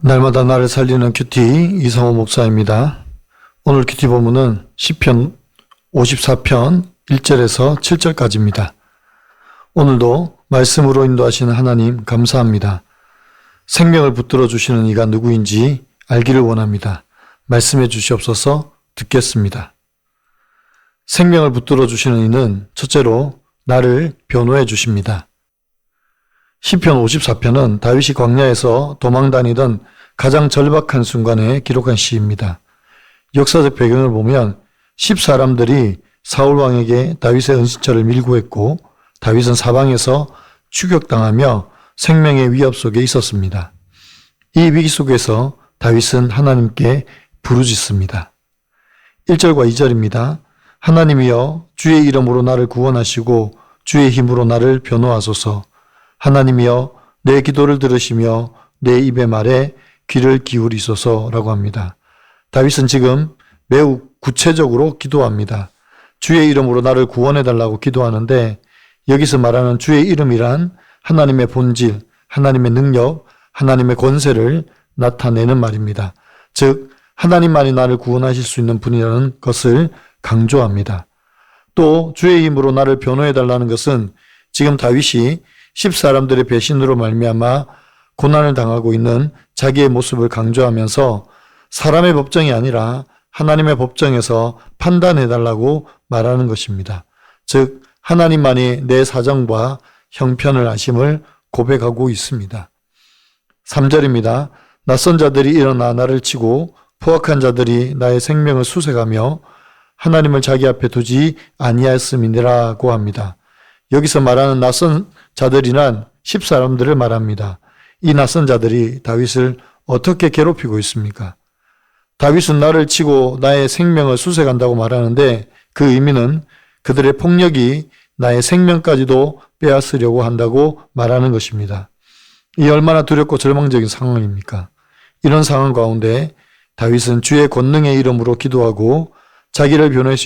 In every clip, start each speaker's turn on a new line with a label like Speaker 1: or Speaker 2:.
Speaker 1: 날마다 나를 살리는 큐티 이성호 목사입니다. 오늘 큐티 본문은 시편 54편 1절에서 7절까지입니다. 오늘도 말씀으로 인도하시는 하나님 감사합니다. 생명을 붙들어 주시는 이가 누구인지 알기를 원합니다. 말씀해 주시옵소서. 듣겠습니다. 생명을 붙들어 주시는 이는 첫째로 나를 변호해 주십니다. 시편 54편은 다윗이 광야에서 도망다니던 가장 절박한 순간에 기록한 시입니다. 역사적 배경을 보면 10사람들이 사울왕에게 다윗의 은신처를 밀고했고 다윗은 사방에서 추격당하며 생명의 위협 속에 있었습니다. 이 위기 속에서 다윗은 하나님께 부르짖습니다. 1절과 2절입니다. 하나님이여 주의 이름으로 나를 구원하시고 주의 힘으로 나를 변호하소서. 하나님이여 내 기도를 들으시며 내 입의 말에 귀를 기울이소서라고 합니다. 다윗은 지금 매우 구체적으로 기도합니다. 주의 이름으로 나를 구원해달라고 기도하는데 여기서 말하는 주의 이름이란 하나님의 본질, 하나님의 능력, 하나님의 권세를 나타내는 말입니다. 즉 하나님만이 나를 구원하실 수 있는 분이라는 것을 강조합니다. 또 주의 힘으로 나를 변호해달라는 것은 지금 다윗이 10사람들의 배신으로 말미암아 고난을 당하고 있는 자기의 모습을 강조하면서 사람의 법정이 아니라 하나님의 법정에서 판단해달라고 말하는 것입니다. 즉 하나님만이 내 사정과 형편을 아심을 고백하고 있습니다. 3절입니다. 낯선 자들이 일어나 나를 치고 포악한 자들이 나의 생명을 수색하며 하나님을 자기 앞에 두지 아니하였음이니라고 합니다. 여기서 말하는 낯선 자들이란 10사람들을 말합니다. 이 낯선 자들이 다윗을 어떻게 괴롭히고 있습니까? 다윗은 나를 치고 나의 생명을 수색한다고 말하는데 그 의미는 그들의 폭력이 나의 생명까지도 빼앗으려고 한다고 말하는 것입니다. 이 얼마나 두렵고 절망적인 상황입니까? 이런 상황 가운데 다윗은 주의 권능의 이름으로 기도하고 자기를 변호해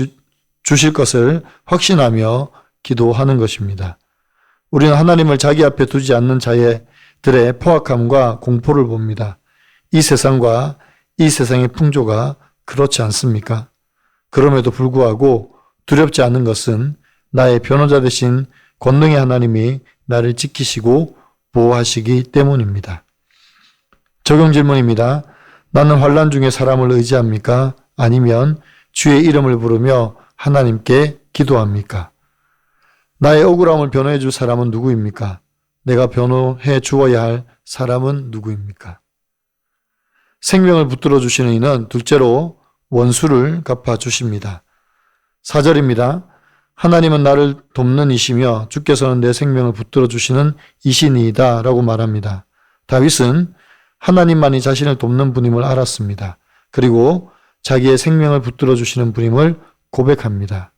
Speaker 1: 주실 것을 확신하며 기도하는 것입니다. 우리는 하나님을 자기 앞에 두지 않는 자들의 포악함과 공포를 봅니다. 이 세상과 이 세상의 풍조가 그렇지 않습니까? 그럼에도 불구하고 두렵지 않은 것은 나의 변호자 되신 권능의 하나님이 나를 지키시고 보호하시기 때문입니다. 적용 질문입니다. 나는 환난 중에 사람을 의지합니까? 아니면 주의 이름을 부르며 하나님께 기도합니까? 나의 억울함을 변호해 줄 사람은 누구입니까? 내가 변호해 주어야 할 사람은 누구입니까? 생명을 붙들어 주시는 이는 둘째로 원수를 갚아 주십니다. 4절입니다. 하나님은 나를 돕는 이시며 주께서는 내 생명을 붙들어 주시는 이신이다 라고 말합니다. 다윗은 하나님만이 자신을 돕는 분임을 알았습니다. 그리고 자기의 생명을 붙들어 주시는 분임을 고백합니다.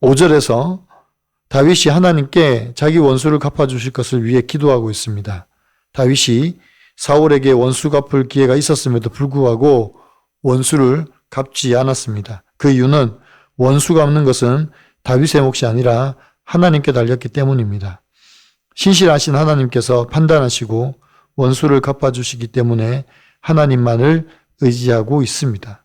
Speaker 1: 5절에서 다윗이 하나님께 자기 원수를 갚아주실 것을 위해 기도하고 있습니다. 다윗이 사울에게 원수 갚을 기회가 있었음에도 불구하고 원수를 갚지 않았습니다. 그 이유는 원수 갚는 것은 다윗의 몫이 아니라 하나님께 달렸기 때문입니다. 신실하신 하나님께서 판단하시고 원수를 갚아주시기 때문에 하나님만을 의지하고 있습니다.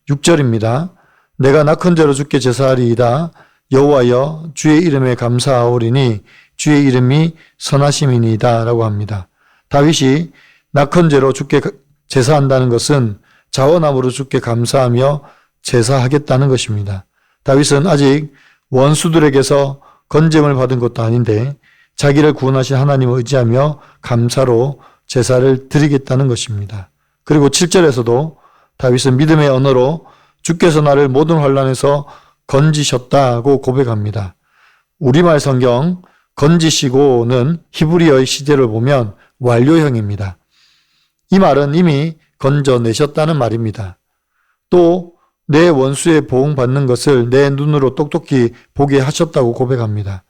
Speaker 1: 6절입니다. 내가 낙헌제로 주께 제사하리이다. 여호와여 주의 이름에 감사하오리니 주의 이름이 선하심이니이다 라고 합니다. 다윗이 낙헌제로 주께 제사한다는 것은 자원함으로 주께 감사하며 제사하겠다는 것입니다. 다윗은 아직 원수들에게서 건짐을 받은 것도 아닌데 자기를 구원하신 하나님을 의지하며 감사로 제사를 드리겠다는 것입니다. 그리고 7절에서도 다윗은 믿음의 언어로 주께서 나를 모든 환난에서 건지셨다고 고백합니다. 우리말 성경 건지시고는 히브리어의 시제를 보면 완료형입니다. 이 말은 이미 건져내셨다는 말입니다. 또 내 원수의 보응받는 것을 내 눈으로 똑똑히 보게 하셨다고 고백합니다.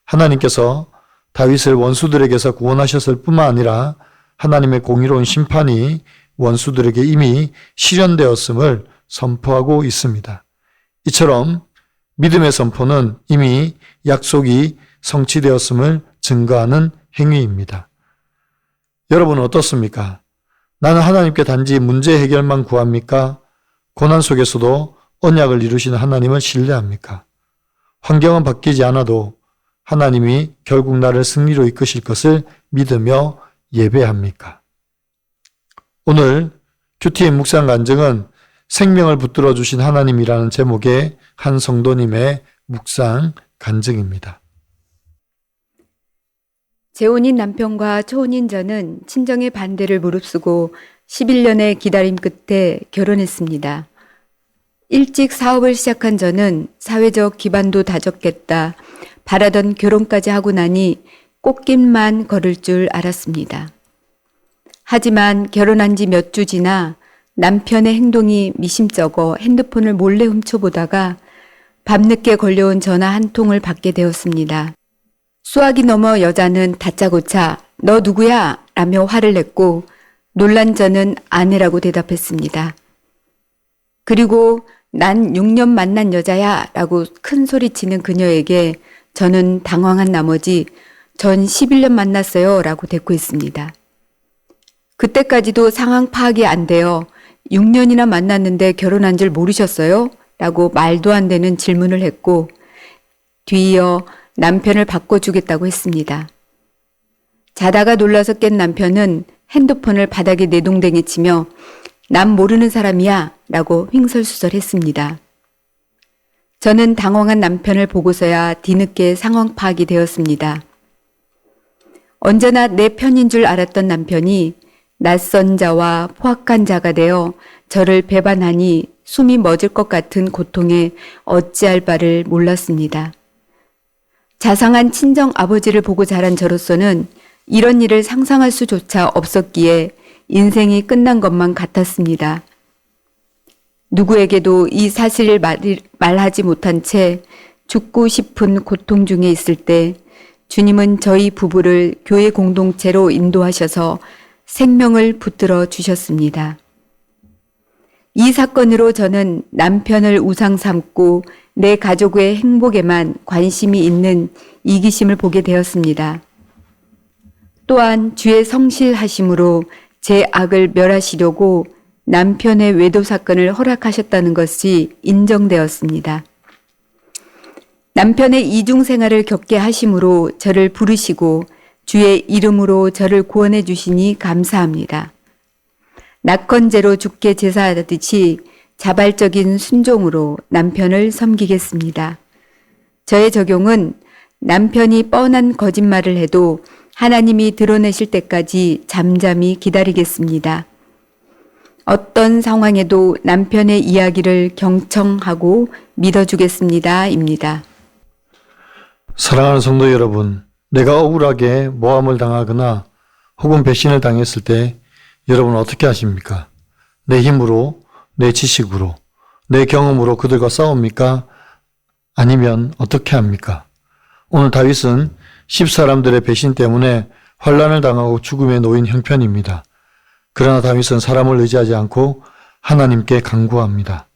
Speaker 1: 하나님께서 다윗을 원수들에게서 구원하셨을 뿐만 아니라 하나님의 공의로운 심판이 원수들에게 이미 실현되었음을 선포하고 있습니다. 이처럼 믿음의 선포는 이미 약속이 성취되었음을 증거하는 행위입니다. 여러분은 어떻습니까? 나는 하나님께 단지 문제 해결만 구합니까? 고난 속에서도 언약을 이루시는 하나님을 신뢰합니까? 환경은 바뀌지 않아도 하나님이 결국 나를 승리로 이끄실 것을 믿으며 예배합니까? 오늘 큐티의 묵상 간증은 생명을 붙들어 주신 하나님이라는 제목의 한 성도님의 묵상 간증입니다.
Speaker 2: 재혼인 남편과 초혼인 저는 친정의 반대를 무릅쓰고 11년의 기다림 끝에 결혼했습니다. 일찍 사업을 시작한 저는 사회적 기반도 다졌겠다, 바라던 결혼까지 하고 나니 꽃길만 걸을 줄 알았습니다. 하지만 결혼한 지 몇 주 지나 남편의 행동이 미심쩍어 핸드폰을 몰래 훔쳐보다가 밤늦게 걸려온 전화 한 통을 받게 되었습니다. 수화기 넘어 여자는 다짜고짜 "너 누구야?" 라며 화를 냈고 놀란 저는 아내라고 대답했습니다. 그리고 "난 6년 만난 여자야" 라고 큰 소리치는 그녀에게 저는 당황한 나머지 "전 11년 만났어요" 라고 대꾸했습니다. 그때까지도 상황 파악이 안 되어 "6년이나 만났는데 결혼한 줄 모르셨어요?" 라고 말도 안 되는 질문을 했고 뒤이어 남편을 바꿔주겠다고 했습니다. 자다가 놀라서 깬 남편은 핸드폰을 바닥에 내동댕이 치며 "남 모르는 사람이야" 라고 횡설수설했습니다. 저는 당황한 남편을 보고서야 뒤늦게 상황 파악이 되었습니다. 언제나 내 편인 줄 알았던 남편이 낯선 자와 포악한 자가 되어 저를 배반하니 숨이 멎을 것 같은 고통에 어찌할 바를 몰랐습니다. 자상한 친정 아버지를 보고 자란 저로서는 이런 일을 상상할 수조차 없었기에 인생이 끝난 것만 같았습니다. 누구에게도 이 사실을 말하지 못한 채 죽고 싶은 고통 중에 있을 때 주님은 저희 부부를 교회 공동체로 인도하셔서 생명을 붙들어 주셨습니다. 이 사건으로 저는 남편을 우상 삼고 내 가족의 행복에만 관심이 있는 이기심을 보게 되었습니다. 또한 주의 성실하심으로 제 악을 멸하시려고 남편의 외도 사건을 허락하셨다는 것이 인정되었습니다. 남편의 이중 생활을 겪게 하심으로 저를 부르시고 주의 이름으로 저를 구원해 주시니 감사합니다. 낙헌제로 주께 제사하듯이 자발적인 순종으로 남편을 섬기겠습니다. 저의 적용은 남편이 뻔한 거짓말을 해도 하나님이 드러내실 때까지 잠잠히 기다리겠습니다. 어떤 상황에도 남편의 이야기를 경청하고 믿어주겠습니다. 입니다.
Speaker 1: 사랑하는 성도 여러분, 내가 억울하게 모함을 당하거나 혹은 배신을 당했을 때 여러분은 어떻게 하십니까? 내 힘으로, 내 지식으로, 내 경험으로 그들과 싸웁니까? 아니면 어떻게 합니까? 오늘 다윗은 10사람들의 배신 때문에 환난을 당하고 죽음에 놓인 형편입니다. 그러나 다윗은 사람을 의지하지 않고 하나님께 간구합니다.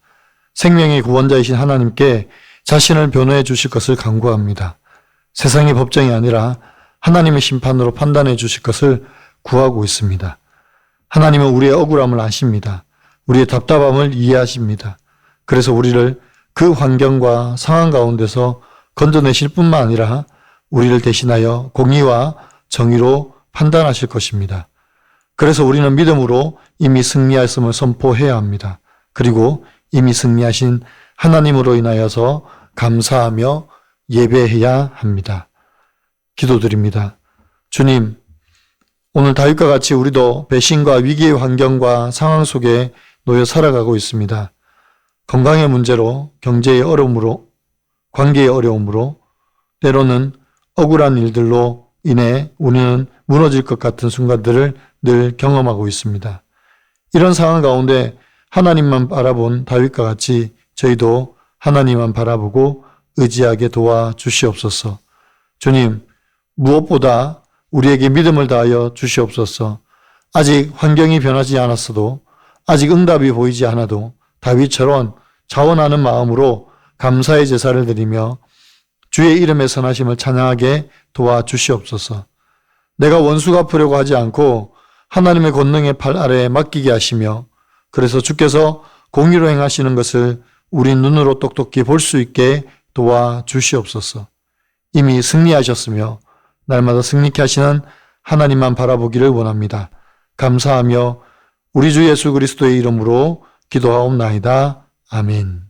Speaker 1: 생명의 구원자이신 하나님께 자신을 변호해 주실 것을 간구합니다. 세상의 법정이 아니라 하나님의 심판으로 판단해 주실 것을 구하고 있습니다. 하나님은 우리의 억울함을 아십니다. 우리의 답답함을 이해하십니다. 그래서 우리를 그 환경과 상황 가운데서 건져내실 뿐만 아니라 우리를 대신하여 공의와 정의로 판단하실 것입니다. 그래서 우리는 믿음으로 이미 승리하였음을 선포해야 합니다. 그리고 이미 승리하신 하나님으로 인하여서 감사하며 예배해야 합니다. 기도드립니다. 주님, 오늘 다윗과 같이 우리도 배신과 위기의 환경과 상황 속에 놓여 살아가고 있습니다. 건강의 문제로, 경제의 어려움으로, 관계의 어려움으로, 때로는 억울한 일들로 인해 우리는 무너질 것 같은 순간들을 늘 경험하고 있습니다. 이런 상황 가운데 하나님만 바라본 다윗과 같이 저희도 하나님만 바라보고 의지하게 도와주시옵소서. 주님, 무엇보다 우리에게 믿음을 다하여 주시옵소서. 아직 환경이 변하지 않았어도, 아직 응답이 보이지 않아도 다윗처럼 자원하는 마음으로 감사의 제사를 드리며 주의 이름의 선하심을 찬양하게 도와주시옵소서. 내가 원수 갚으려고 하지 않고 하나님의 권능의 팔 아래에 맡기게 하시며 그래서 주께서 공의로 행하시는 것을 우리 눈으로 똑똑히 볼 수 있게 도와주시옵소서. 이미 승리하셨으며 날마다 승리케 하시는 하나님만 바라보기를 원합니다. 감사하며 우리 주 예수 그리스도의 이름으로 기도하옵나이다. 아멘.